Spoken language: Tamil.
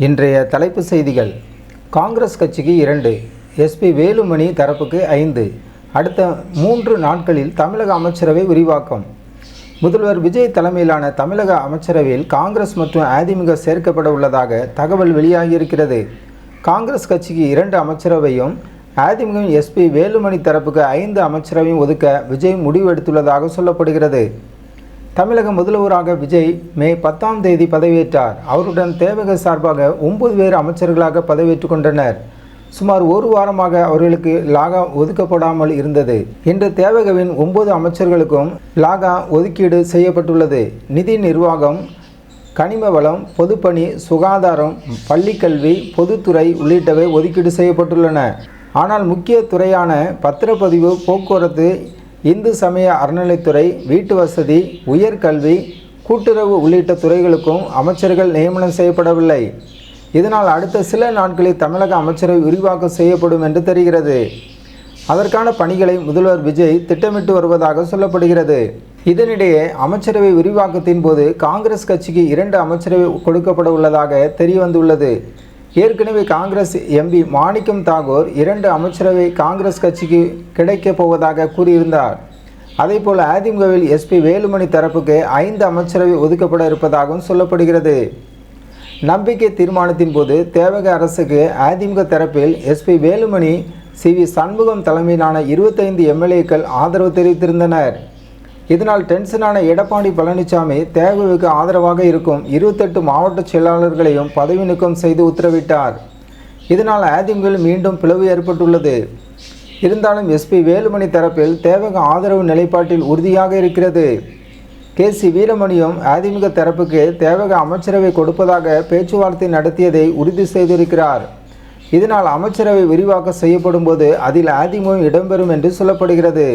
இன்றைய தலைப்பு செய்திகள். காங்கிரஸ் கட்சிக்கு 2, எஸ்பி வேலுமணி தரப்புக்கு 5. அடுத்த 3 நாட்களில் தமிழக அமைச்சரவை விரிவாக்கம். முதல்வர் விஜய் தலைமையிலான தமிழக அமைச்சரவையில் காங்கிரஸ் மற்றும் அதிமுக சேர்க்கப்பட உள்ளதாக தகவல் வெளியாகியிருக்கிறது. காங்கிரஸ் கட்சிக்கு 2 அமைச்சரவையும் அதிமுக எஸ்பி வேலுமணி தரப்புக்கு 5 அமைச்சரவையும் ஒதுக்க விஜய் முடிவு எடுத்துள்ளதாக சொல்லப்படுகிறது. தமிழக முதல்வராக விஜய் மே 10ஆம் தேதி பதவியேற்றார். அவருடன் தேவக சார்பாக 9 பேர் அமைச்சர்களாக பதவியேற்றுக் கொண்டனர். சுமார் ஒரு வாரமாக அவர்களுக்கு லாகா ஒதுக்கப்படாமல் இருந்தது. இன்று தேவகவின் 9 அமைச்சர்களுக்கும் லாகா ஒதுக்கீடு செய்யப்பட்டுள்ளது. நிதி நிர்வாகம், கனிம வளம், பொதுப்பணி, சுகாதாரம், பள்ளிக்கல்வி, பொதுத்துறை உள்ளிட்டவை ஒதுக்கீடு செய்யப்பட்டுள்ளன. ஆனால் முக்கிய துறையான பத்திரப்பதிவு, போக்குவரத்து, இந்து சமய அறநிலைத்துறை, வீட்டு வசதி, உயர்கல்வி, கூட்டுறவு உள்ளிட்ட துறைகளுக்கும் அமைச்சர்கள் நியமனம் செய்யப்படவில்லை. இதனால் அடுத்த சில நாட்களில் தமிழக அமைச்சரவை விரிவாக்கம் செய்யப்படும் என்று தெரிகிறது. அதற்கான பணிகளை முதல்வர் விஜய் திட்டமிட்டு வருவதாக சொல்லப்படுகிறது. இதனிடையே அமைச்சரவை விரிவாக்கத்தின் போது காங்கிரஸ் கட்சிக்கு 2 அமைச்சரவை கொடுக்கப்பட உள்ளதாக தெரியவந்துள்ளது. ஏற்கனவே காங்கிரஸ் எம்பி மாணிக்கம் தாகூர் 2 அமைச்சரவை காங்கிரஸ் கட்சிக்கு கிடைக்கப் போவதாக கூறியிருந்தார். அதேபோல் அதிமுகவில் எஸ்பி வேலுமணி தரப்புக்கு 5 அமைச்சரவை ஒதுக்கப்பட இருப்பதாகவும் சொல்லப்படுகிறது. நம்பிக்கை தீர்மானத்தின் போது தேவக அரசுக்கு அதிமுக தரப்பில் எஸ்பி வேலுமணி, சி.வி. சண்முகம் தலைமையிலான 25 எம்எல்ஏக்கள் ஆதரவு தெரிவித்திருந்தனர். இதனால் டென்ஷனான எடப்பாடி பழனிசாமி தேவகவுக்கு ஆதரவாக இருக்கும் 28 மாவட்ட செயலாளர்களையும் பதவி நீக்கம் செய்து உத்தரவிட்டார். இதனால் அதிமுகவில் மீண்டும் பிளவு ஏற்பட்டுள்ளது. இருந்தாலும் எஸ்பி வேலுமணி தரப்பில் தேவக ஆதரவு நிலைப்பாட்டில் உறுதியாக இருக்கிறது. கே.சி. வீரமணியும் அதிமுக தரப்புக்கு தேவக அமைச்சரவை கொடுப்பதாக பேச்சுவார்த்தை நடத்தியதை உறுதி செய்திருக்கிறார். இதனால் அமைச்சரவை விரிவாக்கம் செய்யப்படும் போது அதில் அதிமுக இடம்பெறும் என்று சொல்லப்படுகிறது.